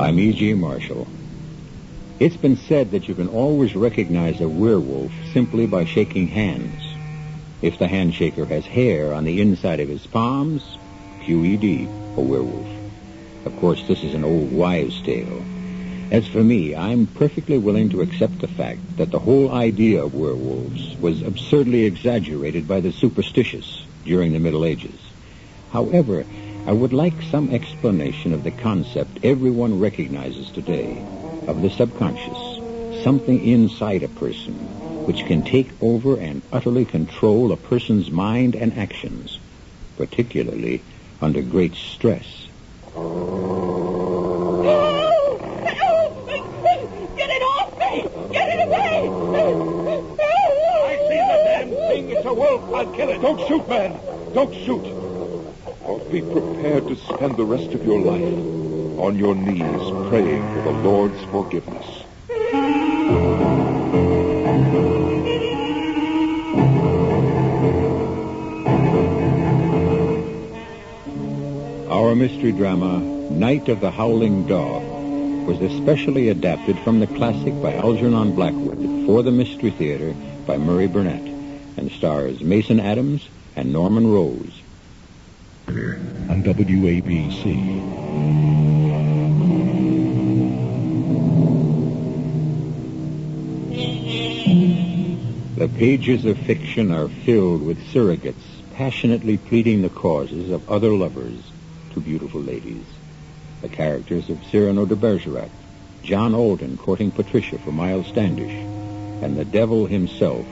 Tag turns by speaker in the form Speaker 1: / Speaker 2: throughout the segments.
Speaker 1: I'm E.G. Marshall. It's been said that you can always recognize a werewolf simply by shaking hands. If the handshaker has hair on the inside of his palms, QED, a werewolf. Of course, this is an old wives' tale. As for me, I'm perfectly willing to accept the fact that the whole idea of werewolves was absurdly exaggerated by the superstitious during the Middle Ages. However, I would like some explanation of the concept everyone recognizes today, of the subconscious, something inside a person which can take over and utterly control a person's mind and actions, particularly under great stress.
Speaker 2: Get it off me! Get it away!
Speaker 3: I see the damn thing. It's a wolf. I'll kill it.
Speaker 4: Don't shoot, man. Don't shoot. Be prepared to spend the rest of your life on your knees praying for the Lord's forgiveness.
Speaker 1: Our mystery drama, Night of the Howling Dog, was especially adapted from the classic by Algernon Blackwood for the Mystery Theater by Murray Burnett, and stars Mason Adams and Norman Rose.
Speaker 4: On WABC.
Speaker 1: The pages of fiction are filled with surrogates passionately pleading the causes of other lovers to beautiful ladies. The characters of Cyrano de Bergerac, John Alden courting Patricia for Miles Standish, and the devil himself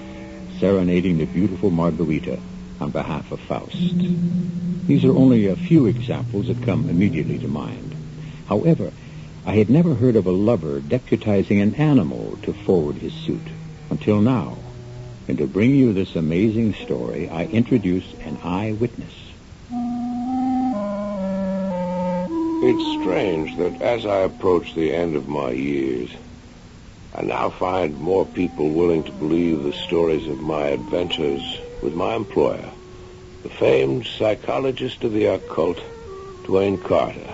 Speaker 1: serenading the beautiful Margarita on behalf of Faust. These are only a few examples that come immediately to mind. However, I had never heard of a lover deputizing an animal to forward his suit until now. And to bring you this amazing story, I introduce an eyewitness.
Speaker 5: It's strange that as I approach the end of my years, I now find more people willing to believe the stories of my adventures with my employer, the famed psychologist of the occult, Duane Carter.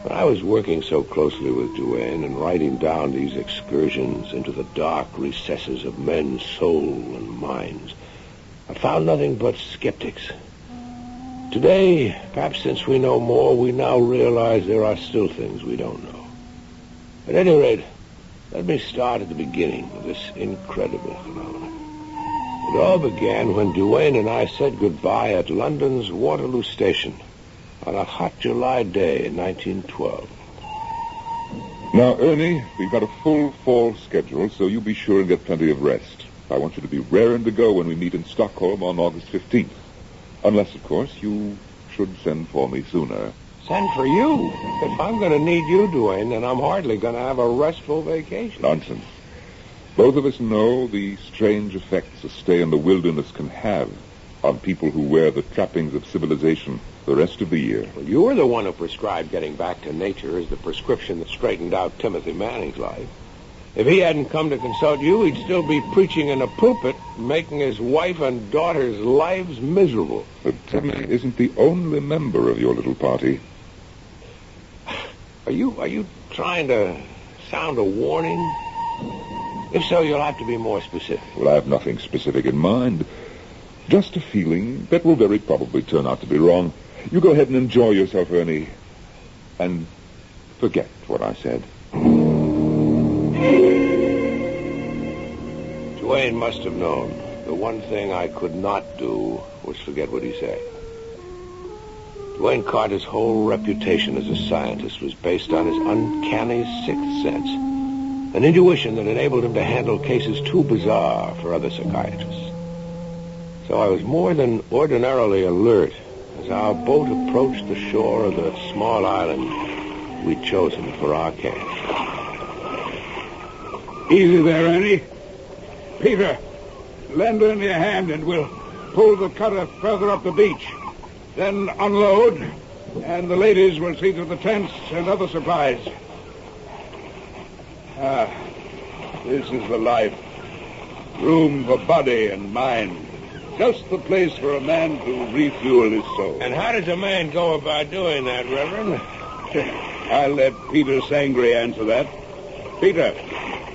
Speaker 5: When I was working so closely with Duane and writing down these excursions into the dark recesses of men's soul and minds, I found nothing but skeptics. Today, perhaps since we know more, we now realize there are still things we don't know. At any rate, let me start at the beginning of this incredible phenomenon. It all began when Duane and I said goodbye at London's Waterloo Station on a hot July day in 1912.
Speaker 4: Now, Ernie, we've got a full fall schedule, so you be sure and get plenty of rest. I want you to be raring to go when we meet in Stockholm on August 15th. Unless, of course, you should send for me sooner.
Speaker 5: Send for you? If I'm going to need you, Duane, then I'm hardly going to have a restful vacation.
Speaker 4: Nonsense. Both of us know the strange effects a stay in the wilderness can have on people who wear the trappings of civilization the rest of the year.
Speaker 5: Well, you were the one who prescribed getting back to nature as the prescription that straightened out Timothy Manning's life. If he hadn't come to consult you, he'd still be preaching in a pulpit, making his wife and daughter's lives miserable.
Speaker 4: But Timmy isn't the only member of your little party.
Speaker 5: Are you trying to sound a warning? If so, you'll have to be more specific.
Speaker 4: Well, I have nothing specific in mind. Just a feeling that will very probably turn out to be wrong. You go ahead and enjoy yourself, Ernie. And forget what I said.
Speaker 5: Duane must have known. The one thing I could not do was forget what he said. Duane Carter's whole reputation as a scientist was based on his uncanny sixth sense, an intuition that enabled him to handle cases too bizarre for other psychiatrists. So I was more than ordinarily alert as our boat approached the shore of the small island we'd chosen for our camp.
Speaker 3: Easy there, Ernie. Peter, lend Ernie a hand and we'll pull the cutter further up the beach. Then unload, and the ladies will see to the tents and other supplies. This is the life. Room for body and mind. Just the place for a man to refuel his soul.
Speaker 5: And how does a man go about doing that, Reverend?
Speaker 3: I'll let Peter Sangre answer that. Peter,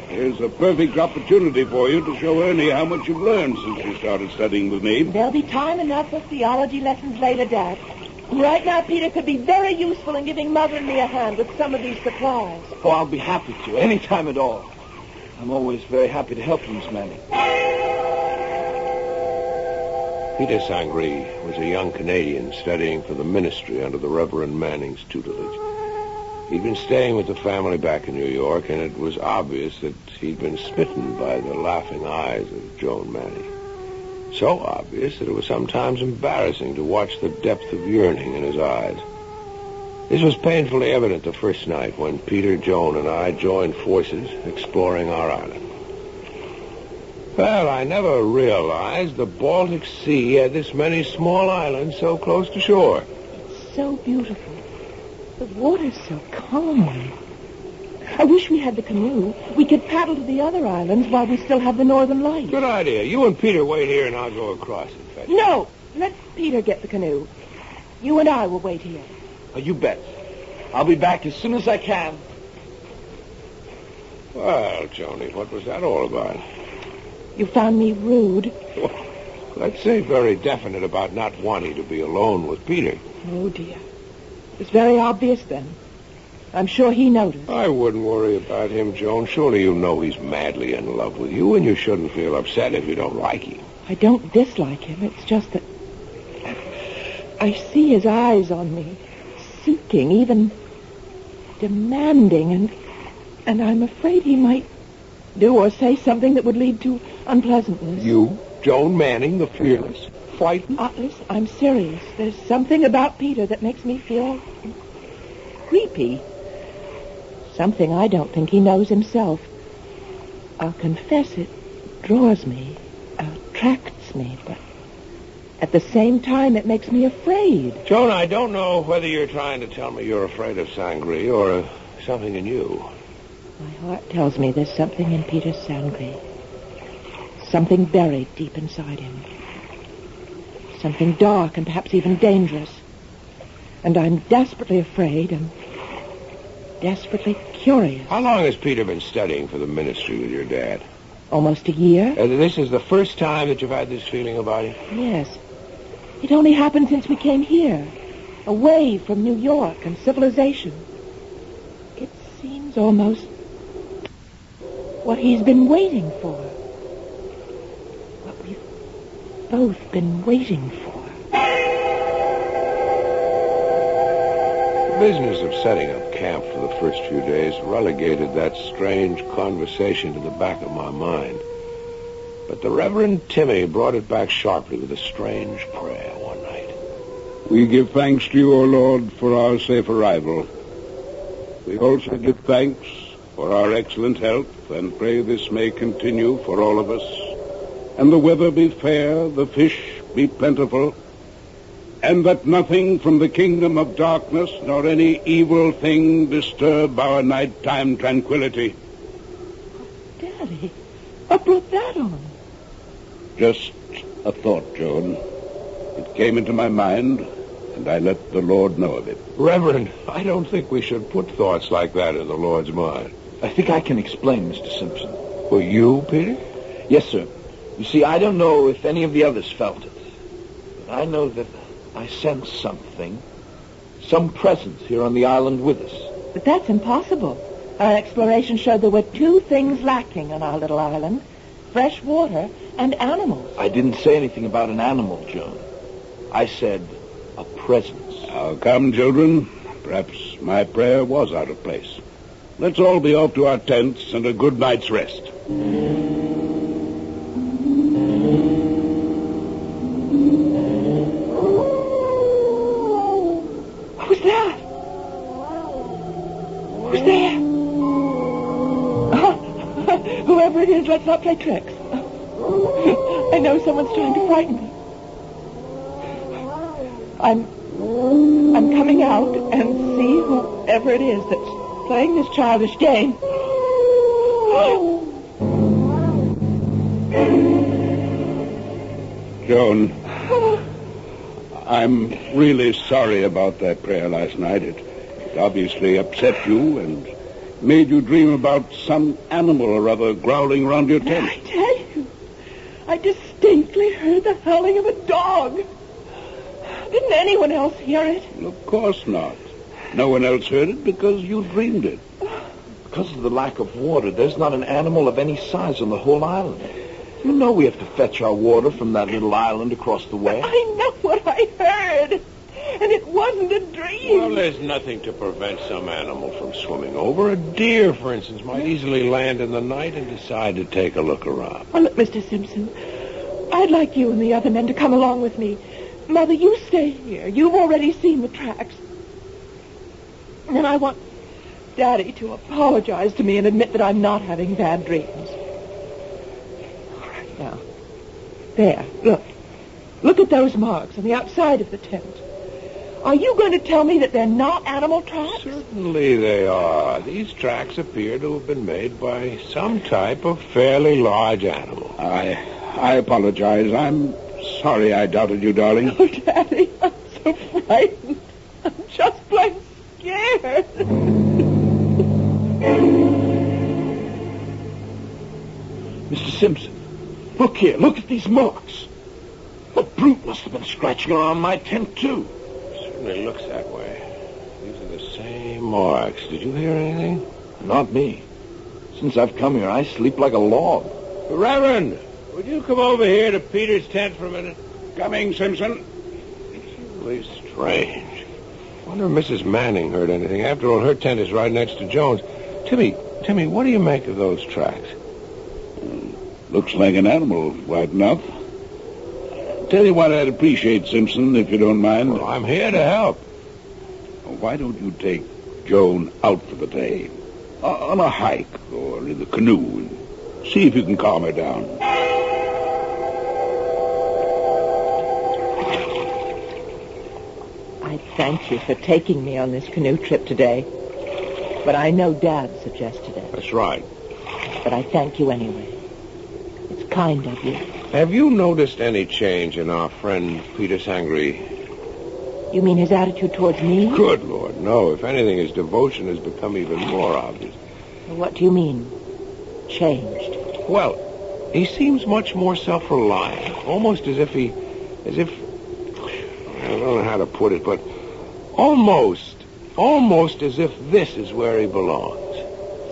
Speaker 3: here's a perfect opportunity for you to show Ernie how much you've learned since you started studying with me.
Speaker 2: There'll be time enough for theology lessons later, Dad. Right now, Peter could be very useful in giving Mother and me a hand with some of these supplies.
Speaker 6: Oh, I'll be happy to, any time at all. I'm always very happy to help you, Miss Manning.
Speaker 5: Peter Sangre was a young Canadian studying for the ministry under the Reverend Manning's tutelage. He'd been staying with the family back in New York, and it was obvious that he'd been smitten by the laughing eyes of Joan Manning. So obvious that it was sometimes embarrassing to watch the depth of yearning in his eyes. This was painfully evident the first night when Peter, Joan, and I joined forces exploring our island. Well, I never realized the Baltic Sea had this many small islands so close to shore.
Speaker 2: It's so beautiful. The water's so calm. I wish we had the canoe. We could paddle to the other islands while we still have the northern lights.
Speaker 5: Good idea. You and Peter wait here, and I'll go across and fetch you.
Speaker 2: No, let Peter get the canoe. You and I will wait here.
Speaker 6: Oh, you bet. I'll be back as soon as I can.
Speaker 5: Well, Joni, what was that all about?
Speaker 2: You found me rude.
Speaker 5: Let's say very definite about not wanting to be alone with Peter.
Speaker 2: Oh, dear. It's very obvious then. I'm sure he noticed.
Speaker 5: I wouldn't worry about him, Joan. Surely you know he's madly in love with you, and you shouldn't feel upset if you don't like him.
Speaker 2: I don't dislike him. It's just that I see his eyes on me, seeking, even demanding, and I'm afraid he might do or say something that would lead to unpleasantness.
Speaker 5: You, Joan Manning, the fearless, frightened?
Speaker 2: Listen, I'm serious. There's something about Peter that makes me feel creepy. Something I don't think he knows himself. I'll confess it draws me, attracts me, but at the same time it makes me afraid.
Speaker 5: Joan, I don't know whether you're trying to tell me you're afraid of Sangre or something in you.
Speaker 2: My heart tells me there's something in Peter Sangre. Something buried deep inside him. Something dark and perhaps even dangerous. And I'm desperately afraid and desperately curious.
Speaker 5: How long has Peter been studying for the ministry with your dad?
Speaker 2: Almost a year.
Speaker 5: This is the first time that you've had this feeling about him?
Speaker 2: Yes. It only happened since we came here, away from New York and civilization. It seems almost what he's been waiting for. What we've both been waiting for.
Speaker 5: The business of setting up camp for the first few days relegated that strange conversation to the back of my mind. But the Reverend Timmy brought it back sharply with a strange prayer one night.
Speaker 3: We give thanks to you, O Lord, for our safe arrival. We also give thanks for our excellent health and pray this may continue for all of us. And the weather be fair, the fish be plentiful, and that nothing from the kingdom of darkness nor any evil thing disturb our nighttime tranquility.
Speaker 2: Daddy, what brought that on?
Speaker 3: Just a thought, Joan. It came into my mind, and I let the Lord know of it.
Speaker 5: Reverend, I don't think we should put thoughts like that in the Lord's mind.
Speaker 6: I think I can explain, Mr. Simpson.
Speaker 5: Well, you, Peter?
Speaker 6: Yes, sir. You see, I don't know if any of the others felt it, but I know that I sense something, some presence here on the island with us.
Speaker 2: But that's impossible. Our exploration showed there were two things lacking on our little island: fresh water and animals.
Speaker 6: I didn't say anything about an animal, Joan. I said a presence.
Speaker 3: Now, come, children. Perhaps my prayer was out of place. Let's all be off to our tents and a good night's rest.
Speaker 2: Who's that? Who's there? Whoever it is, let's not play tricks. I know someone's trying to frighten me. I'm coming out and see whoever it is that's playing this childish game.
Speaker 3: Joan, I'm really sorry about that prayer last night. It obviously upset you and made you dream about some animal or other growling around your tent.
Speaker 2: I tell you, I distinctly heard the howling of a dog. Didn't anyone else hear it?
Speaker 3: Well, of course not. No one else heard it because you dreamed it.
Speaker 6: Because of the lack of water, there's not an animal of any size on the whole island. You know we have to fetch our water from that little island across the way.
Speaker 2: I know what I heard. And it wasn't a dream.
Speaker 5: Well, there's nothing to prevent some animal from swimming over. A deer, for instance, might easily land in the night and decide to take a look around.
Speaker 2: Well, look, Mr. Simpson, I'd like you and the other men to come along with me. Mother, you stay here. You've already seen the tracks. And then I want Daddy to apologize to me and admit that I'm not having bad dreams. All right, now. There, look. Look at those marks on the outside of the tent. Are you going to tell me that they're not animal tracks?
Speaker 5: Certainly they are. These tracks appear to have been made by some type of fairly large animal.
Speaker 3: I apologize. I'm sorry I doubted you, darling.
Speaker 2: Oh, Daddy, I'm so frightened. I'm just plain scared.
Speaker 6: Mr. Simpson, look here. Look at these marks. The brute must have been scratching around my tent, too.
Speaker 5: Certainly looks that way. These are the same marks. Did you hear anything?
Speaker 6: Not me. Since I've come here, I sleep like a log.
Speaker 5: Reverend, would you come over here to Peter's tent for a minute?
Speaker 3: Coming, Simpson.
Speaker 5: Really strange. Wonder if Mrs. Manning heard anything. After all, her tent is right next to Jones. Timmy, what do you make of those tracks?
Speaker 3: Looks like an animal, right enough. Tell you what I'd appreciate, Simpson, if you don't mind.
Speaker 5: Well, I'm here to help.
Speaker 3: Why don't you take Joan out for the day? On a hike or in the canoe and see if you can calm her down.
Speaker 2: I thank you for taking me on this canoe trip today. But I know Dad suggested it.
Speaker 5: That's right.
Speaker 2: But I thank you anyway. It's kind of you.
Speaker 5: Have you noticed any change in our friend Peter Sangre?
Speaker 2: You mean his attitude towards me?
Speaker 5: Good Lord, no. If anything, his devotion has become even more obvious.
Speaker 2: What do you mean, changed?
Speaker 5: Well, he seems much more self-reliant, almost as if I don't know how to put it, but almost as if this is where he belongs.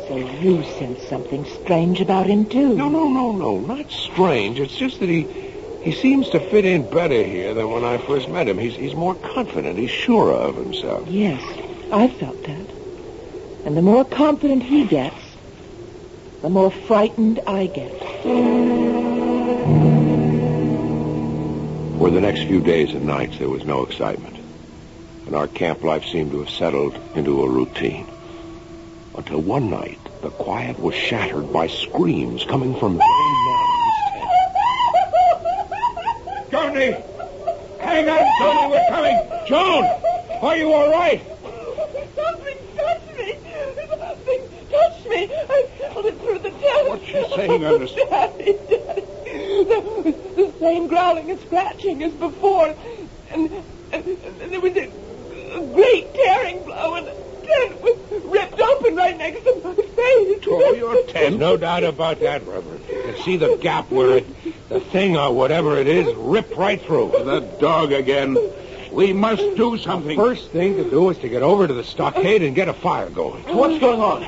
Speaker 2: So you sense something strange about him, too?
Speaker 5: No, not strange. It's just that he seems to fit in better here than when I first met him. He's more confident. He's surer of himself.
Speaker 2: Yes, I felt that. And the more confident he gets, the more frightened I get.
Speaker 5: For the next few days and nights, there was no excitement. And our camp life seemed to have settled into a routine. Until one night, the quiet was shattered by screams coming from Joan Manning's tent.
Speaker 3: Johnny! Hang on, Johnny, we're coming! Joan! Are you all right?
Speaker 2: Something touched me! Something touched me! I felt it through the tent.
Speaker 3: What's she saying, Ernest?
Speaker 2: Daddy. The same growling and scratching as before. And there was a great tearing blow, and the tent was ripped open right next to my face.
Speaker 3: Oh, your tent?
Speaker 5: There's no doubt about that, Reverend. You can see the gap where the thing or whatever it is ripped right through.
Speaker 3: That dog again. We must do something.
Speaker 5: First thing to do is to get over to the stockade and get a fire going.
Speaker 6: What's going on?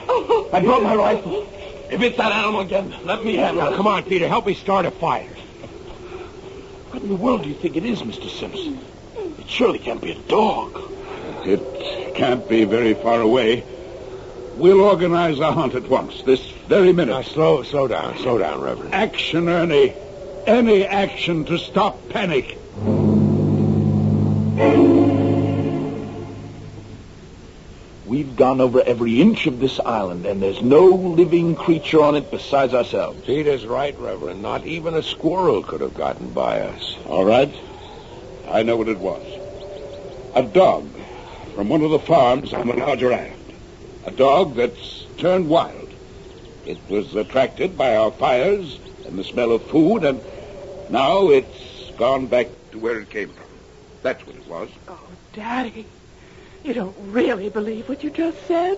Speaker 6: I brought my rifle. If it's that animal again, let me handle it.
Speaker 5: Come on, Peter. Help me start a fire.
Speaker 6: What in the world do you think it is, Mr. Simpson? It surely can't be a dog.
Speaker 3: It can't be very far away. We'll organize a hunt at once, this very minute.
Speaker 5: Now, slow down, Reverend.
Speaker 3: Action, Ernie. Any action to stop panic.
Speaker 6: We've gone over every inch of this island, and there's no living creature on it besides ourselves.
Speaker 5: Peter's right, Reverend. Not even a squirrel could have gotten by us.
Speaker 3: All right. I know what it was. A dog from one of the farms on the larger island. A dog that's turned wild. It was attracted by our fires and the smell of food, and now it's gone back to where it came from. That's what it was.
Speaker 2: Oh, Daddy. You don't really believe what you just said?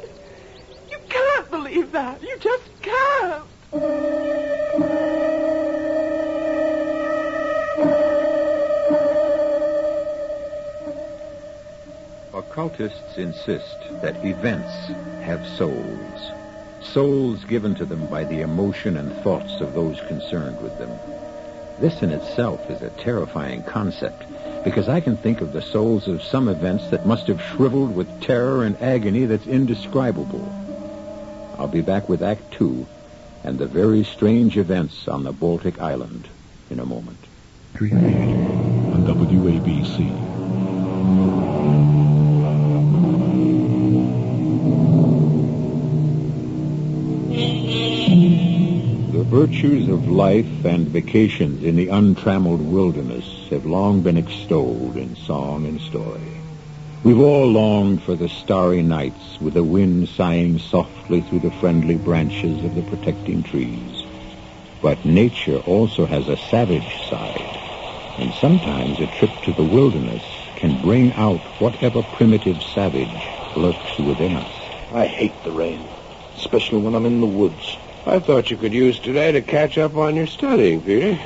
Speaker 2: You can't believe that. You just can't.
Speaker 1: Occultists insist that events have souls. Souls given to them by the emotion and thoughts of those concerned with them. This in itself is a terrifying concept, because I can think of the souls of some events that must have shriveled with terror and agony that's indescribable. I'll be back with Act 2 and the very strange events on the Baltic Island in a moment.
Speaker 7: On WABC.
Speaker 1: The virtues of life and vacations in the untrammeled wilderness have long been extolled in song and story. We've all longed for the starry nights with the wind sighing softly through the friendly branches of the protecting trees. But nature also has a savage side, and sometimes a trip to the wilderness can bring out whatever primitive savage lurks within us.
Speaker 6: I hate the rain, especially when I'm in the woods.
Speaker 5: I thought you could use today to catch up on your studying, Peter.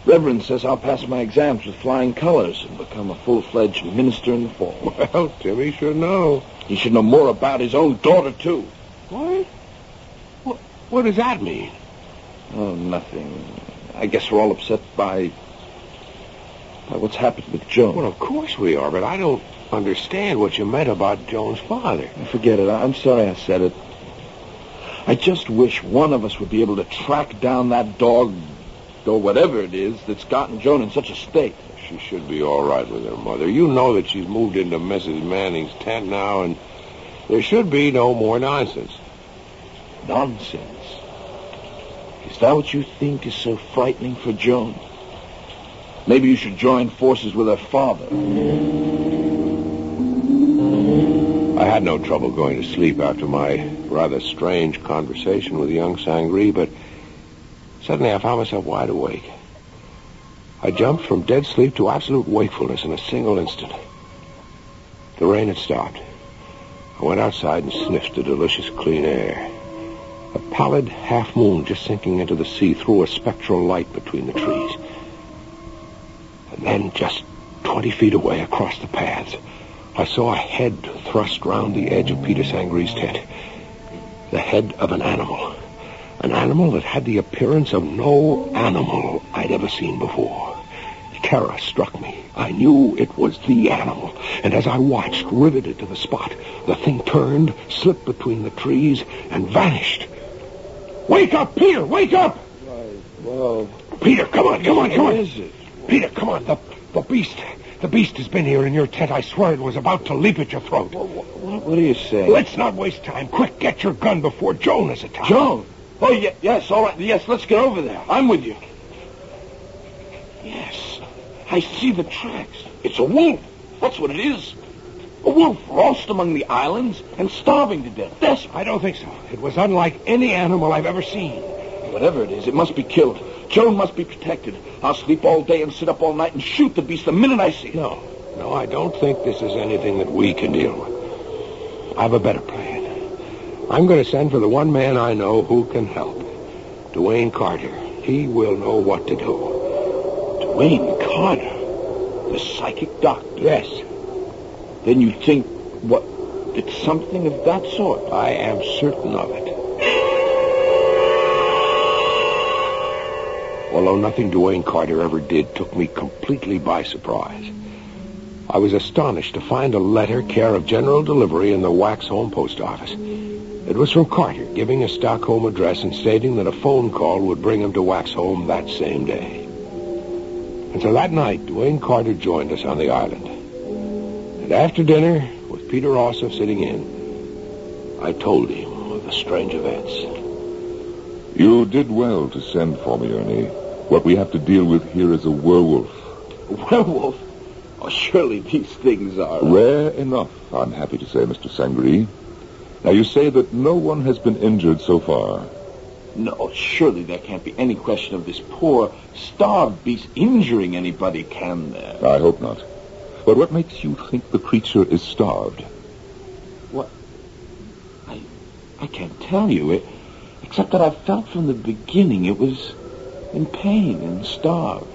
Speaker 6: Reverend says I'll pass my exams with flying colors and become a full-fledged minister in the fall.
Speaker 5: Well, Timmy should know.
Speaker 6: He should know more about his own daughter, too.
Speaker 5: What? What does that mean?
Speaker 6: Oh, nothing. I guess we're all upset by what's happened with Joan.
Speaker 5: Well, of course we are, but I don't understand what you meant about Joan's father.
Speaker 6: Forget it. I'm sorry I said it. I just wish one of us would be able to track down that dog, or whatever it is, that's gotten Joan in such a state.
Speaker 5: She should be all right with her mother. You know that she's moved into Mrs. Manning's tent now, and there should be no more nonsense.
Speaker 6: Nonsense? Is that what you think is so frightening for Joan? Maybe you should join forces with her father.
Speaker 5: I had no trouble going to sleep after my rather strange conversation with young Sangree, but suddenly I found myself wide awake. I jumped from dead sleep to absolute wakefulness in a single instant. The rain had stopped. I went outside and sniffed the delicious clean air. A pallid half-moon just sinking into the sea threw a spectral light between the trees. And then, just 20 feet away across the paths, I saw a head thrust round the edge of Peter Sangree's tent. The head of an animal. An animal that had the appearance of no animal I'd ever seen before. Terror struck me. I knew it was the animal. And as I watched, riveted to the spot, the thing turned, slipped between the trees, and vanished. Wake up, Peter! Wake up!
Speaker 6: Well...
Speaker 5: Peter, come on!
Speaker 6: What is it?
Speaker 5: Peter, come on. The beast... The beast has been here in your tent. I swear it was about to leap at your throat.
Speaker 6: What are you saying?
Speaker 5: Let's not waste time. Quick, get your gun before Joan is attacked.
Speaker 6: Joan? Oh, yes, all right. Yes, let's get over there. I'm with you. Yes, I see the tracks. It's a wolf. That's what it is. A wolf lost among the islands and starving to death. Desperate.
Speaker 5: I don't think so. It was unlike any animal I've ever seen.
Speaker 6: Whatever it is, it must be killed. Joan must be protected. I'll sleep all day and sit up all night and shoot the beast the minute I see it.
Speaker 5: No, I don't think this is anything that we can deal with. I have a better plan. I'm going to send for the one man I know who can help. Dwayne Carter. He will know what to do.
Speaker 6: Dwayne Carter? The psychic doctor?
Speaker 5: Yes.
Speaker 6: Then you think, it's something of that sort?
Speaker 5: I am certain of it. Although nothing Dwayne Carter ever did took me completely by surprise. I was astonished to find a letter care of general delivery in the Waxholm post office. It was from Carter, giving a Stockholm address and stating that a phone call would bring him to Waxholm that same day. And so that night, Dwayne Carter joined us on the island. And after dinner, with Peter Ossoff sitting in, I told him of the strange events.
Speaker 4: You did well to send for me, Ernie. What we have to deal with here is a werewolf.
Speaker 6: A werewolf? Oh, surely these things are...
Speaker 4: Rare enough, I'm happy to say, Mr. Sangree. Now, you say that no one has been injured so far.
Speaker 6: No, surely there can't be any question of this poor, starved beast injuring anybody, can there?
Speaker 4: I hope not. But what makes you think the creature is starved?
Speaker 6: What? I can't tell you, except that I felt from the beginning it was in pain and starved.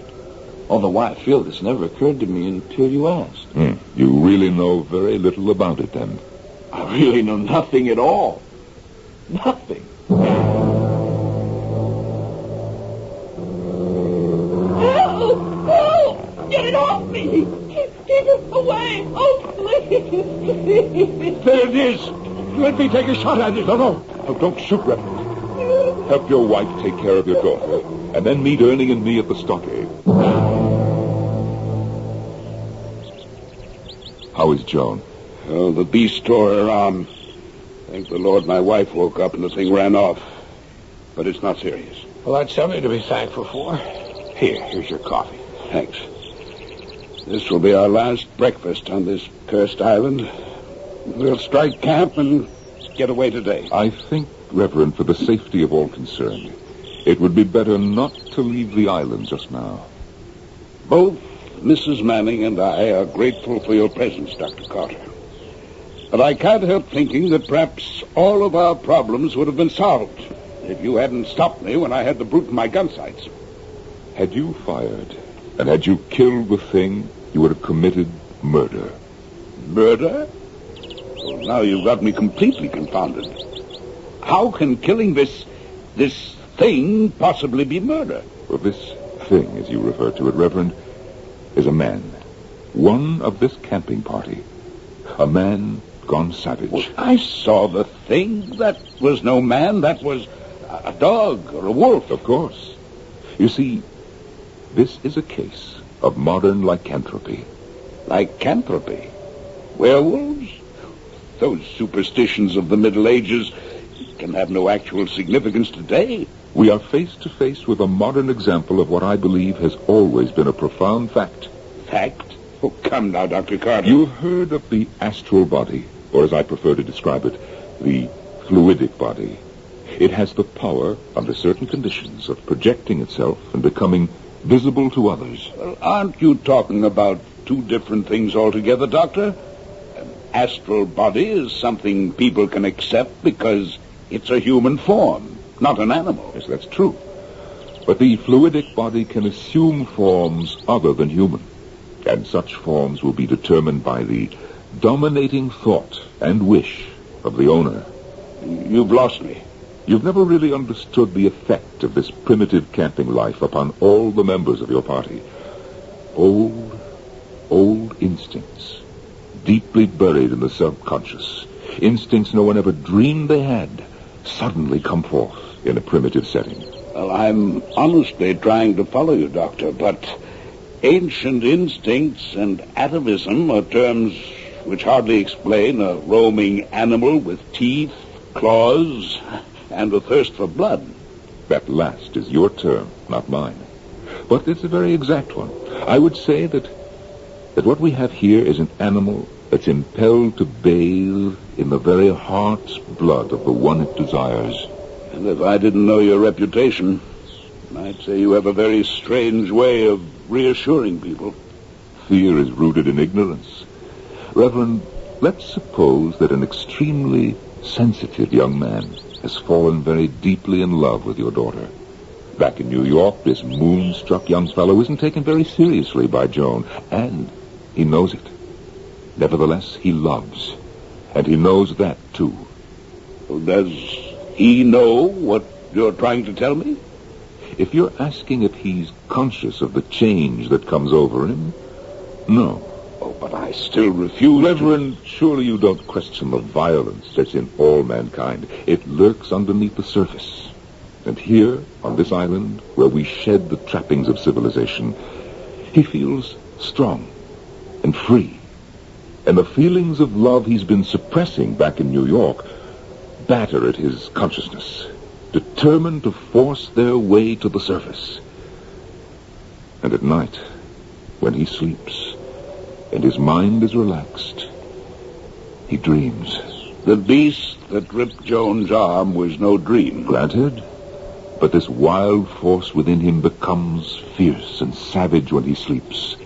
Speaker 6: Although why I feel this never occurred to me until you asked.
Speaker 4: You really know very little about it, then?
Speaker 6: I really know nothing at all. Nothing.
Speaker 2: Get it off me! Keep it away! Oh, please!
Speaker 4: There it is! Let me take a shot at it. No, don't shoot, Reverend. Help your wife take care of your daughter, and then meet Ernie and me at the stockade. How is Joan?
Speaker 3: Oh, the beast tore her arm. Thank the Lord my wife woke up and the thing ran off. But it's not serious.
Speaker 5: Well, that's something to be thankful for. Here's your coffee.
Speaker 3: Thanks. This will be our last breakfast on this cursed island. We'll strike camp and get away today.
Speaker 4: I think, Reverend, for the safety of all concerned, it would be better not to leave the island just now.
Speaker 3: Both Mrs. Manning and I are grateful for your presence, Dr. Carter. But I can't help thinking that perhaps all of our problems would have been solved if you hadn't stopped me when I had the brute in my gun sights.
Speaker 4: Had you fired, and had you killed the thing, you would have committed murder.
Speaker 3: Murder? Well, now you've got me completely confounded. How can killing this thing possibly be murder?
Speaker 4: Well, this thing, as you refer to it, Reverend, is a man. One of this camping party. A man gone savage.
Speaker 3: Well, I saw the thing. That was no man. That was a dog or a wolf.
Speaker 4: Of course. You see, this is a case of modern lycanthropy.
Speaker 3: Lycanthropy? Werewolves? Those superstitions of the Middle Ages can have no actual significance today.
Speaker 4: We are face to face with a modern example of what I believe has always been a profound fact.
Speaker 3: Fact? Oh, come now, Dr. Carter.
Speaker 4: You've heard of the astral body, or as I prefer to describe it, the fluidic body. It has the power, under certain conditions, of projecting itself and becoming visible to others.
Speaker 3: Well, aren't you talking about two different things altogether, Doctor? An astral body is something people can accept because it's a human form, not an animal.
Speaker 4: Yes, that's true. But the fluidic body can assume forms other than human. And such forms will be determined by the dominating thought and wish of the owner.
Speaker 3: You've lost me.
Speaker 4: You've never really understood the effect of this primitive camping life upon all the members of your party. Old instincts, deeply buried in the subconscious. Instincts no one ever dreamed they had, suddenly come forth in a primitive setting.
Speaker 3: Well, I'm honestly trying to follow you, Doctor, but ancient instincts and atavism are terms which hardly explain a roaming animal with teeth, claws, and a thirst for blood.
Speaker 4: That last is your term, not mine. But it's a very exact one. I would say that what we have here is an animal that's impelled to bathe in the very heart's blood of the one it desires.
Speaker 3: And if I didn't know your reputation, I'd say you have a very strange way of reassuring people.
Speaker 4: Fear is rooted in ignorance. Reverend, let's suppose that an extremely sensitive young man has fallen very deeply in love with your daughter. Back in New York, this moonstruck young fellow isn't taken very seriously by Joan, and he knows it. Nevertheless, he loves, and he knows that, too.
Speaker 3: Does he know what you're trying to tell me?
Speaker 4: If you're asking if he's conscious of the change that comes over him, no.
Speaker 3: Oh, but I still refuse.
Speaker 4: Reverend, surely you don't question the violence that's in all mankind. It lurks underneath the surface. And here, on this island, where we shed the trappings of civilization, he feels strong and free. And the feelings of love he's been suppressing back in New York batter at his consciousness, determined to force their way to the surface. And at night, when he sleeps and his mind is relaxed, he dreams.
Speaker 3: The beast that ripped Joan's arm was no dream.
Speaker 4: Granted, but this wild force within him becomes fierce and savage when he sleeps,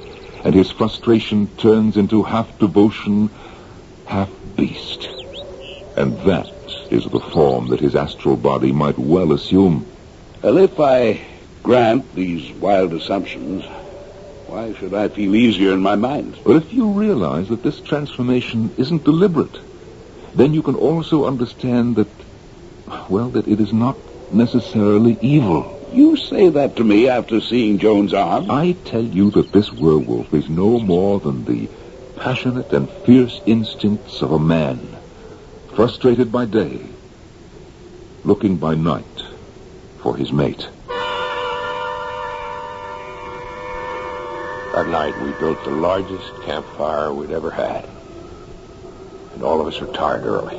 Speaker 4: and his frustration turns into half devotion, half beast. And that is the form that his astral body might well assume.
Speaker 5: Well, if I grant these wild assumptions, why should I feel easier in my mind?
Speaker 4: But if you realize that this transformation isn't deliberate, then you can also understand that, well, that it is not necessarily evil.
Speaker 5: You say that to me after seeing Joan's arm?
Speaker 4: I tell you that this werewolf is no more than the passionate and fierce instincts of a man, frustrated by day, looking by night for his mate.
Speaker 5: That night we built the largest campfire we'd ever had. And all of us retired early.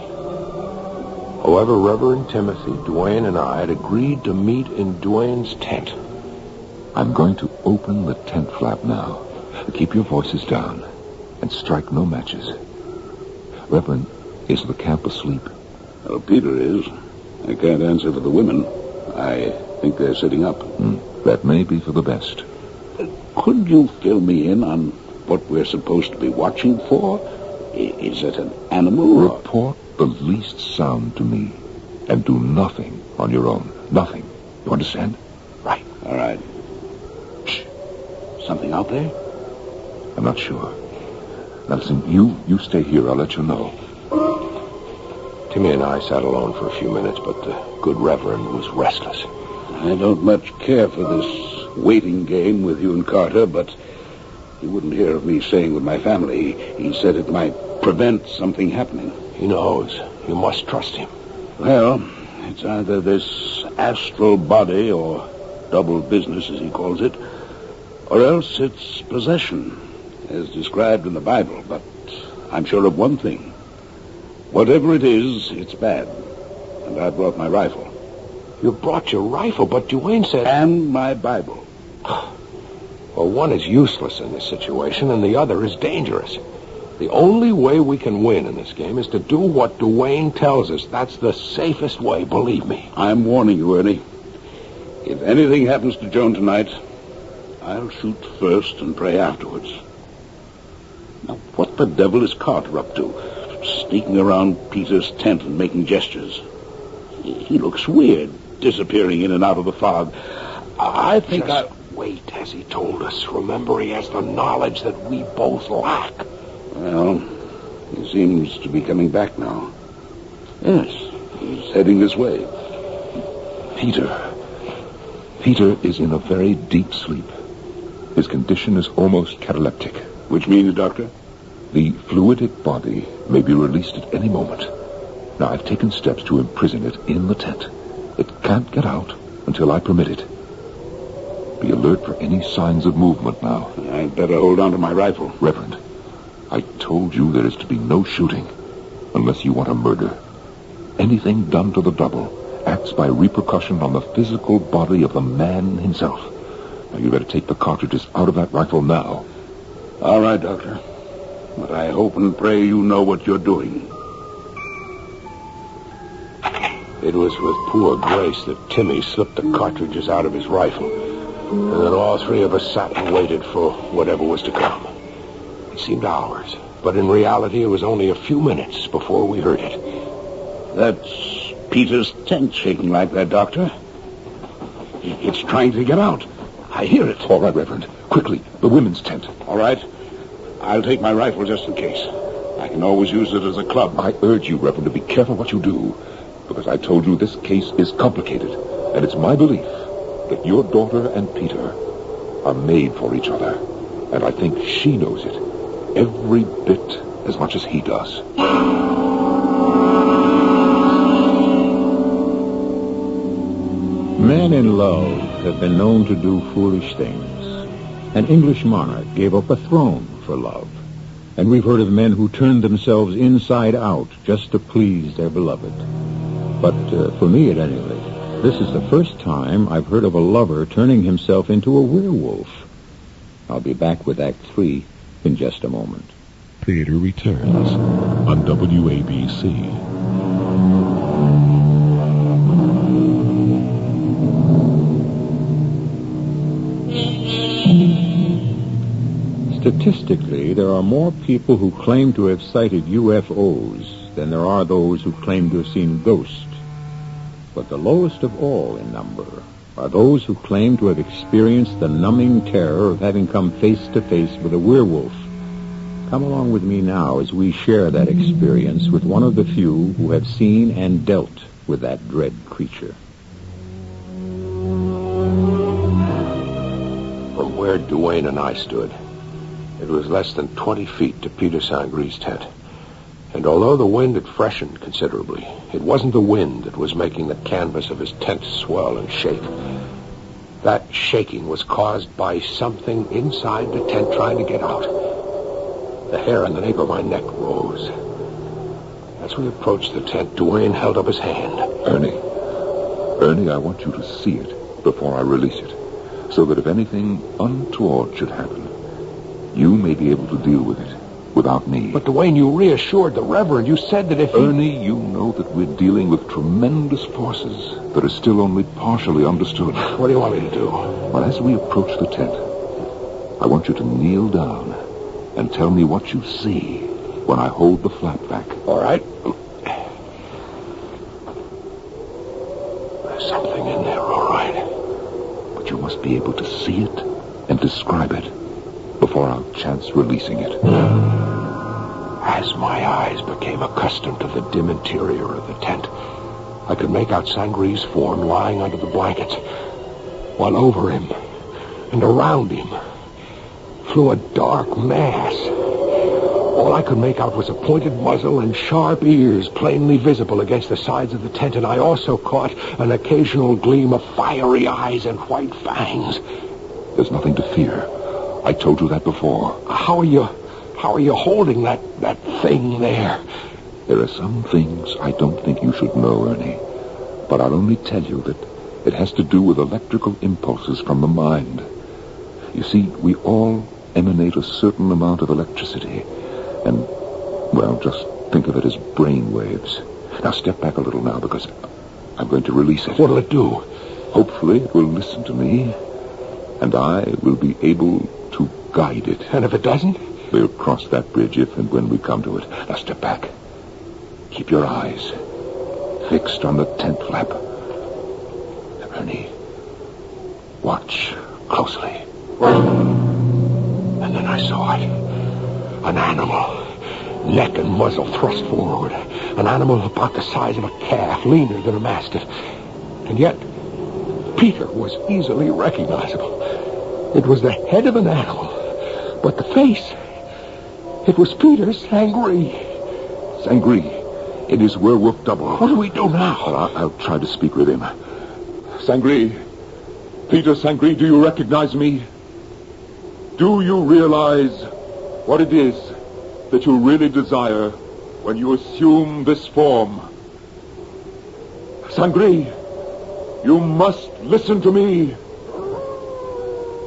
Speaker 5: However, Reverend Timothy, Duane, and I had agreed to meet in Duane's tent.
Speaker 4: I'm going to open the tent flap now. Keep your voices down and strike no matches. Reverend, is the camp asleep?
Speaker 5: Well, Peter is. I can't answer for the women. I think they're sitting up.
Speaker 4: That may be for the best.
Speaker 5: Could you fill me in on what we're supposed to be watching for? Is it an animal?
Speaker 4: Report the least sound to me, and do nothing on your own. Nothing. You understand?
Speaker 5: Right. All right. Shh. Something out there?
Speaker 4: I'm not sure. Now listen, you stay here. I'll let you know.
Speaker 5: Timmy and I sat alone for a few minutes, but the good Reverend was restless. I don't much care for this waiting game with you and Carter, but he wouldn't hear of me staying with my family. He said it might prevent something happening. He knows. You must trust him. Well, it's either this astral body, or double business, as he calls it, or else it's possession, as described in the Bible. But I'm sure of one thing. Whatever it is, it's bad. And I brought my rifle. You brought your rifle, but Duane said... And my Bible. Well, one is useless in this situation, and the other is dangerous. The only way we can win in this game is to do what Duane tells us. That's the safest way, believe me. I'm warning you, Ernie. If anything happens to Joan tonight, I'll shoot first and pray afterwards. Now, what the devil is Carter up to? Sneaking around Peter's tent and making gestures. He looks weird, disappearing in and out of the fog. I think Just wait, as he told us. Remember, he has the knowledge that we both lack. Well, he seems to be coming back now. Yes, he's heading this way.
Speaker 4: Peter is in a very deep sleep. His condition is almost cataleptic.
Speaker 5: Which means, Doctor?
Speaker 4: The fluidic body may be released at any moment. Now, I've taken steps to imprison it in the tent. It can't get out until I permit it. Be alert for any signs of movement now.
Speaker 5: I'd better hold on to my rifle.
Speaker 4: Reverend, I told you there is to be no shooting unless you want a murder. Anything done to the double acts by repercussion on the physical body of the man himself. Now, you better take the cartridges out of that rifle now.
Speaker 5: All right, Doctor. But I hope and pray you know what you're doing. It was with poor grace that Timmy slipped the cartridges out of his rifle, and then all three of us sat and waited for whatever was to come. It seemed hours, but in reality it was only a few minutes before we heard it. That's Peter's tent shaking like that, Doctor. It's trying to get out. I hear it.
Speaker 4: All right, Reverend. Quickly, the women's tent.
Speaker 5: All right. I'll take my rifle just in case. I can always use it as a club.
Speaker 4: I urge you, Reverend, to be careful what you do, because I told you this case is complicated, and it's my belief that your daughter and Peter are made for each other, and I think she knows it every bit as much as he does.
Speaker 1: Men in love have been known to do foolish things. An English monarch gave up a throne for love, and we've heard of men who turned themselves inside out just to please their beloved. But for me, at any rate, this is the first time I've heard of a lover turning himself into a werewolf. I'll be back with Act 3 in just a moment.
Speaker 7: Theater returns on WABC.
Speaker 1: Statistically, there are more people who claim to have sighted UFOs than there are those who claim to have seen ghosts. But the lowest of all in number are those who claim to have experienced the numbing terror of having come face to face with a werewolf. Come along with me now as we share that experience with one of the few who have seen and dealt with that dread creature.
Speaker 5: From where Duane and I stood, it was less than 20 feet to Peter Sangre's tent. And although the wind had freshened considerably, it wasn't the wind that was making the canvas of his tent swell and shake. That shaking was caused by something inside the tent trying to get out. The hair on the nape of my neck rose. As we approached the tent, Duane held up his hand.
Speaker 4: Ernie, I want you to see it before I release it, so that if anything untoward should happen, you may be able to deal with it without me.
Speaker 5: But Duane, you reassured the Reverend. You said that if
Speaker 4: Ernie, you know that we're dealing with tremendous forces that are still only partially understood.
Speaker 5: What do you want me to do?
Speaker 4: Well, as we approach the tent, I want you to kneel down and tell me what you see when I hold the flap back.
Speaker 5: All right. There's something in there, all right.
Speaker 4: But you must be able to see it and describe it before I'll chance releasing it.
Speaker 5: As my eyes became accustomed to the dim interior of the tent, I could make out Sangre's form lying under the blankets, while over him and around him flew a dark mass. All I could make out was a pointed muzzle and sharp ears plainly visible against the sides of the tent, and I also caught an occasional gleam of fiery eyes and white fangs.
Speaker 4: There's nothing to fear. I told you that before.
Speaker 5: How are you holding that thing there?
Speaker 4: There are some things I don't think you should know, Ernie. But I'll only tell you that it has to do with electrical impulses from the mind. You see, we all emanate a certain amount of electricity. And, well, just think of it as brain waves. Now step back a little now, because I'm going to release it.
Speaker 5: What'll it do?
Speaker 4: Hopefully it will listen to me, and I will be able to guide it.
Speaker 5: And if it doesn't?
Speaker 4: We'll cross that bridge if and when we come to it. Now step back. Keep your eyes fixed on the tent flap. Ernie, watch closely.
Speaker 5: And then I saw it. An animal, neck and muzzle thrust forward. An animal about the size of a calf, leaner than a mastiff. And yet, Peter was easily recognizable. It was the head of an animal, but the face, it was Peter Sangre.
Speaker 4: Sangre, it is werewolf double.
Speaker 5: What do we do now?
Speaker 4: Well, I'll try to speak with him. Sangre, Peter Sangre, do you recognize me? Do you realize what it is that you really desire when you assume this form? Sangre, you must listen to me.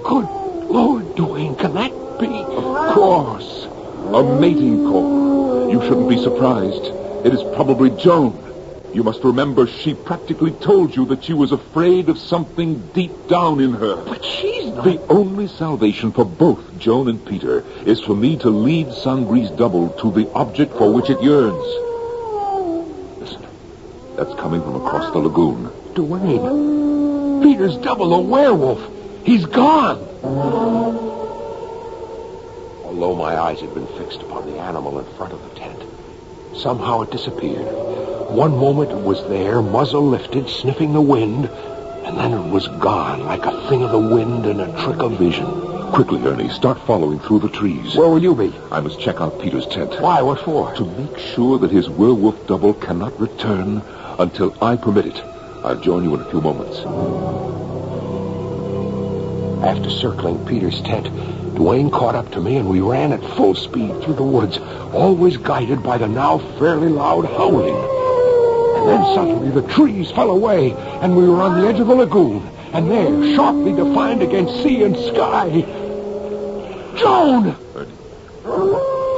Speaker 5: Good Lord, Duane, can that be?
Speaker 4: Of course. A mating call. You shouldn't be surprised. It is probably Joan. You must remember she practically told you that she was afraid of something deep down in her.
Speaker 5: But she's not.
Speaker 4: The only salvation for both Joan and Peter is for me to lead Sangre's double to the object for which it yearns. Listen, that's coming from across the lagoon.
Speaker 5: Duane, Peter's double, a werewolf. He's gone. Although my eyes had been fixed upon the animal in front of the tent, somehow it disappeared. One moment it was there, muzzle lifted, sniffing the wind, and then it was gone, like a thing of the wind and a trick of vision.
Speaker 4: Quickly, Ernie, start following through the trees.
Speaker 5: Where will you be?
Speaker 4: I must check out Peter's tent.
Speaker 5: Why? What for?
Speaker 4: To make sure that his werewolf double cannot return until I permit it. I'll join you in a few moments.
Speaker 5: After circling Peter's tent, Duane caught up to me, and we ran at full speed through the woods, always guided by the now fairly loud howling. And then suddenly the trees fell away, and we were on the edge of the lagoon, and there, sharply defined against sea and sky, Joan!
Speaker 4: Ernie,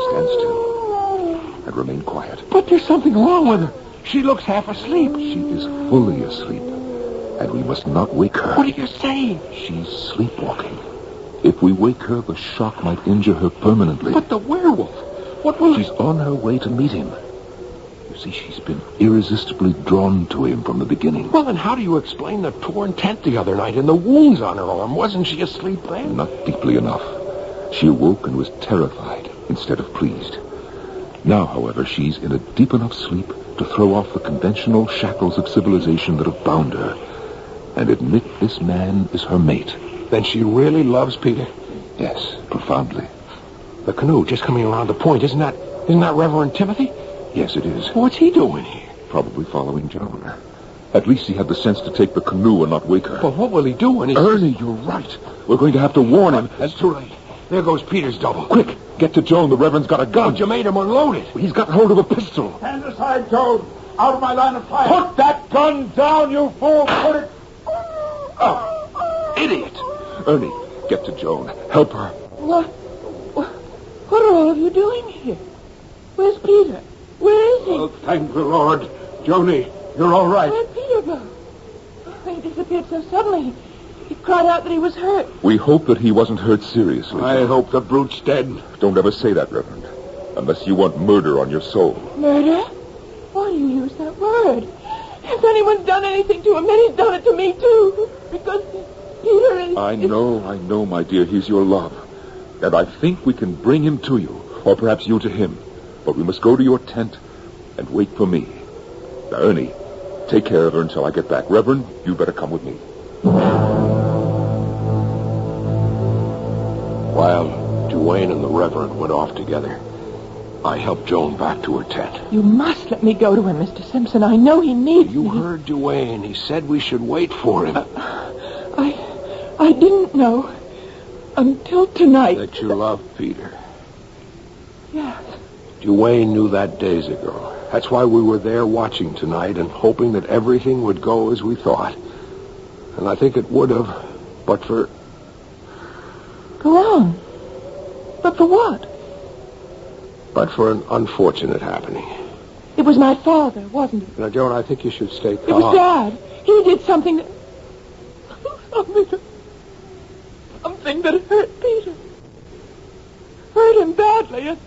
Speaker 4: stand still and remain quiet.
Speaker 5: But there's something wrong with her. She looks half asleep.
Speaker 4: She is fully asleep, and we must not wake her.
Speaker 5: What are you saying?
Speaker 4: She's sleepwalking.
Speaker 7: If we wake her, the shock might injure her permanently.
Speaker 5: But the werewolf, what will...
Speaker 7: She's on her way to meet him. You see, she's been irresistibly drawn to him from the beginning.
Speaker 5: Well, then how do you explain the torn tent the other night and the wounds on her arm? Wasn't she asleep then?
Speaker 7: Not deeply enough. She awoke and was terrified instead of pleased. Now, however, she's in a deep enough sleep to throw off the conventional shackles of civilization that have bound her and admit this man is her mate.
Speaker 5: Then she really loves Peter?
Speaker 7: Yes, profoundly.
Speaker 5: The canoe just coming around the point, isn't that Reverend Timothy?
Speaker 7: Yes, it is.
Speaker 5: What's he doing here?
Speaker 7: Probably following Joan. At least he had the sense to take the canoe and not wake her.
Speaker 5: But what will he do when he...
Speaker 7: Ernie, you're right. We're going to have to warn him.
Speaker 5: That's too late. There goes Peter's double.
Speaker 7: Quick, get to Joan. The Reverend's got a gun.
Speaker 5: But you made him unload it.
Speaker 7: He's got hold of a pistol.
Speaker 3: Stand aside, Joan. Out of my line of fire.
Speaker 7: Put that gun down, you fool. Put it...
Speaker 5: Oh, idiot.
Speaker 7: Ernie, get to Joan. Help her.
Speaker 2: What are all of you doing here? Where's Peter? Where is he?
Speaker 3: Oh, thank the Lord. Joni, you're all right.
Speaker 2: Where'd Peter go? Oh, he disappeared so suddenly. He cried out that he was hurt.
Speaker 7: We hope that he wasn't hurt seriously.
Speaker 3: I hope the brute's dead.
Speaker 7: Don't ever say that, Reverend. Unless you want murder on your soul.
Speaker 2: Murder? Why do you use that word? If anyone's done anything to him, then he's done it to me, too. Because Peter is...
Speaker 7: I know, my dear. He's your love. And I think we can bring him to you. Or perhaps you to him. But we must go to your tent and wait for me. Now, Ernie, take care of her until I get back. Reverend, you better come with me.
Speaker 5: While Duane and the Reverend went off together, I helped Joan back to her tent.
Speaker 2: You must let me go to him, Mr. Simpson. I know he needs me.
Speaker 5: You heard Duane. He said we should wait for him.
Speaker 2: I didn't know until tonight.
Speaker 5: That you love Peter.
Speaker 2: Yes.
Speaker 5: Duane knew that days ago. That's why we were there watching tonight and hoping that everything would go as we thought. And I think it would have, but for...
Speaker 2: Go on. But for what?
Speaker 5: But for an unfortunate happening.
Speaker 2: It was my father, wasn't it?
Speaker 5: Now, Joan, I think you should stay calm.
Speaker 2: It was Dad. He did something that... Something that hurt Peter. Hurt him badly.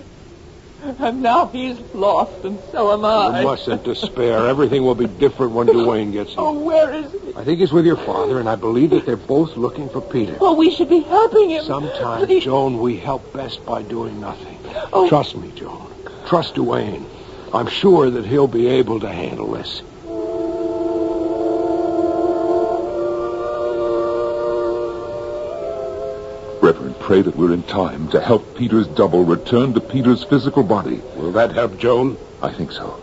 Speaker 2: And now he's lost, and so am I.
Speaker 5: You mustn't despair. Everything will be different when Duane gets here.
Speaker 2: Oh, where is he?
Speaker 5: I think he's with your father, and I believe that they're both looking for Peter.
Speaker 2: Well, we should be helping him.
Speaker 5: Sometimes, Joan, we help best by doing nothing.
Speaker 2: Oh.
Speaker 5: Trust me, Joan. Trust Duane. I'm sure that he'll be able to handle this.
Speaker 7: Reverend, pray that we're in time to help Peter's double return to Peter's physical body.
Speaker 3: Will that help, Joan?
Speaker 7: I think so.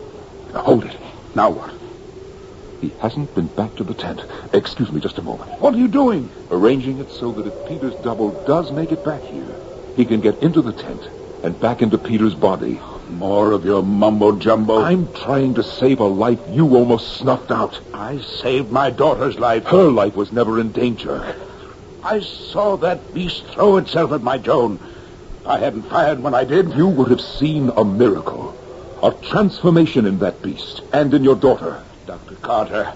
Speaker 7: Now, hold it.
Speaker 3: Now what?
Speaker 7: He hasn't been back to the tent. Excuse me just a moment.
Speaker 3: What are you doing?
Speaker 7: Arranging it so that if Peter's double does make it back here, he can get into the tent and back into Peter's body.
Speaker 3: More of your mumbo-jumbo.
Speaker 7: I'm trying to save a life you almost snuffed out.
Speaker 3: I saved my daughter's life.
Speaker 7: Her life was never in danger.
Speaker 3: I saw that beast throw itself at my Joan. I hadn't fired when I did.
Speaker 7: You would have seen a miracle. A transformation in that beast and in your daughter.
Speaker 3: Dr. Carter,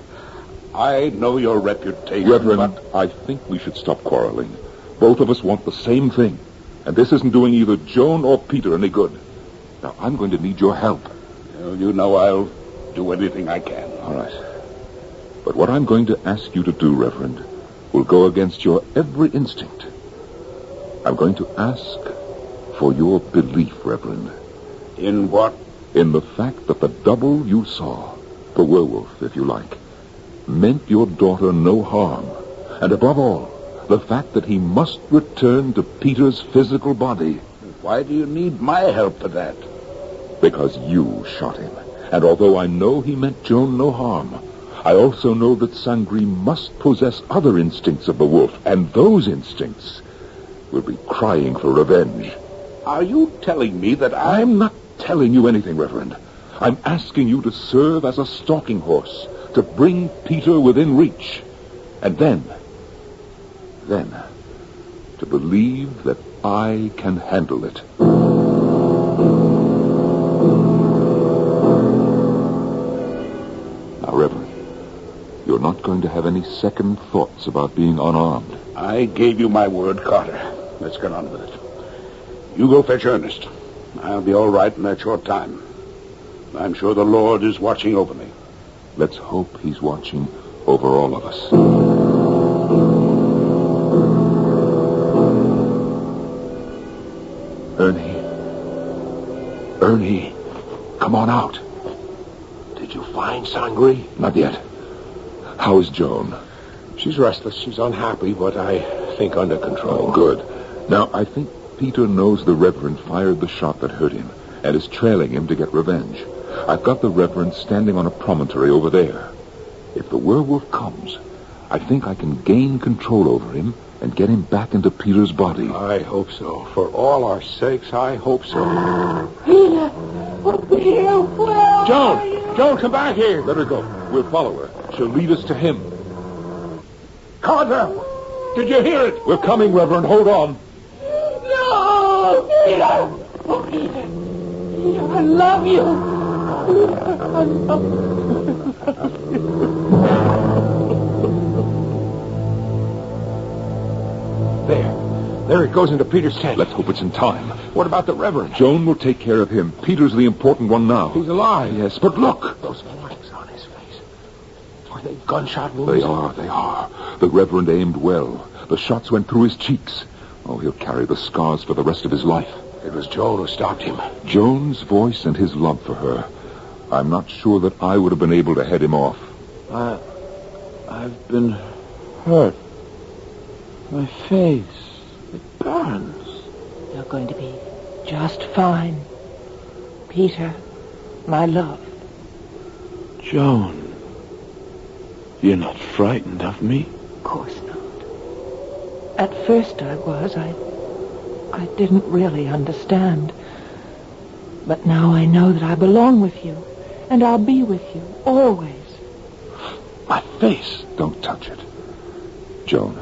Speaker 3: I know your reputation,
Speaker 7: Reverend,
Speaker 3: but...
Speaker 7: I think we should stop quarreling. Both of us want the same thing. And this isn't doing either Joan or Peter any good. Now, I'm going to need your help.
Speaker 3: You know I'll do anything I can.
Speaker 7: All right. But what I'm going to ask you to do, Reverend, will go against your every instinct. I'm going to ask for your belief, Reverend.
Speaker 3: In what?
Speaker 7: In the fact that the double you saw, the werewolf, if you like, meant your daughter no harm. And above all, the fact that he must return to Peter's physical body.
Speaker 3: Why do you need my help for that?
Speaker 7: Because you shot him. And although I know he meant Joan no harm, I also know that Sangri must possess other instincts of the wolf, and those instincts will be crying for revenge.
Speaker 3: Are you telling me that
Speaker 7: I'm not telling you anything, Reverend. I'm asking you to serve as a stalking horse, to bring Peter within reach, and then, to believe that I can handle it. Now, Reverend, you're not going to have any second thoughts about being unarmed.
Speaker 3: I gave you my word, Carter. let's get on with it. You go fetch Ernest. I'll be all right in that short time. I'm sure the Lord is watching over me.
Speaker 7: Let's hope he's watching over all of us. Ernie, come on out.
Speaker 5: Did you find Sangre?
Speaker 7: Not yet. How is Joan?
Speaker 5: She's restless. She's unhappy, but I think under control.
Speaker 7: Oh, good. Now, I think Peter knows the Reverend fired the shot that hurt him and is trailing him to get revenge. I've got the Reverend standing on a promontory over there. If the werewolf comes, I think I can gain control over him and get him back into Peter's body.
Speaker 5: I hope so. For all our sakes, I hope so.
Speaker 2: Peter! Oh, Peter, where
Speaker 7: Joan, come back here. Let her go. We'll follow her. She'll lead us to him.
Speaker 3: Carter! Did you hear it?
Speaker 7: We're coming, Reverend. Hold on.
Speaker 2: No! Peter! Oh, Peter! Peter, I love you! Peter, I love you.
Speaker 5: There it goes into Peter's tent.
Speaker 7: Let's hope it's in time.
Speaker 5: What about the Reverend?
Speaker 7: Joan will take care of him. Peter's the important one now.
Speaker 5: He's alive.
Speaker 7: Yes, but look.
Speaker 5: Those marks on his face. Are they gunshot wounds?
Speaker 7: They are. The Reverend aimed well. The shots went through his cheeks. Oh, he'll carry the scars for the rest of his life.
Speaker 5: It was Joan who stopped him.
Speaker 7: Joan's voice and his love for her. I'm not sure that I would have been able to head him off.
Speaker 6: I've been hurt. My face. It burns.
Speaker 2: You're going to be just fine. Peter, my love.
Speaker 6: Joan, you're not frightened of me?
Speaker 2: Of course not. At first I was. I didn't really understand. But now I know that I belong with you. And I'll be with you, always.
Speaker 6: My face.
Speaker 7: Don't touch it. Joan,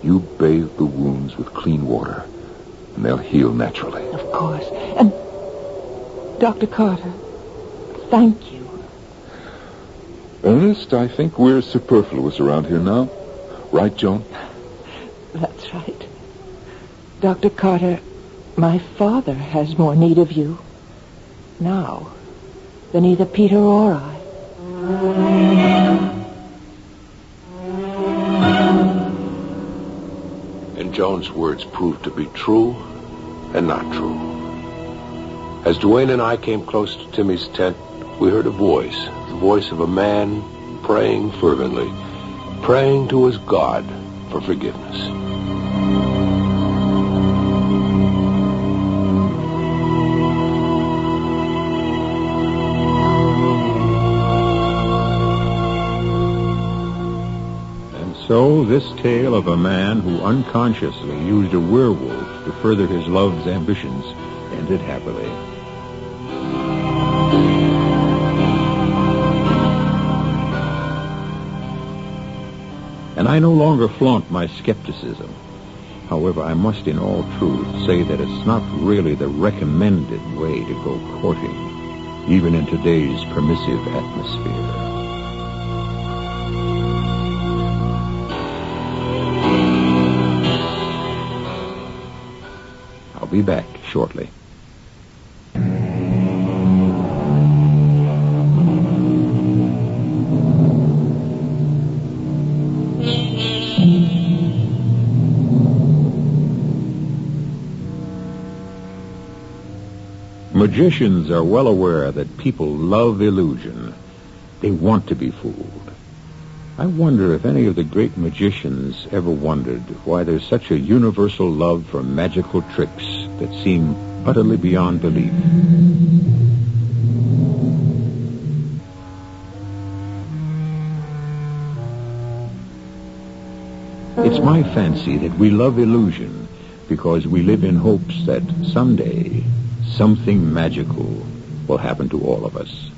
Speaker 7: you bathe the wounds with clean water, and they'll heal naturally.
Speaker 2: Of course. And, Dr. Carter, thank you.
Speaker 7: Ernest, I think we're superfluous around here now. Right, Joan?
Speaker 2: That's right. Dr. Carter, my father has more need of you now than either Peter or I.
Speaker 5: And Joan's words proved to be true and not true. As Duane and I came close to Timmy's tent, we heard a voice, the voice of a man praying fervently, praying to his God for forgiveness.
Speaker 1: So, this tale of a man who unconsciously used a werewolf to further his love's ambitions ended happily. And I no longer flaunt my skepticism. However, I must in all truth say that it's not really the recommended way to go courting, even in today's permissive atmosphere. Be back shortly. Magicians are well aware that people love illusion. They want to be fooled. I wonder if any of the great magicians ever wondered why there's such a universal love for magical tricks that seem utterly beyond belief. It's my fancy that we love illusion because we live in hopes that someday something magical will happen to all of us.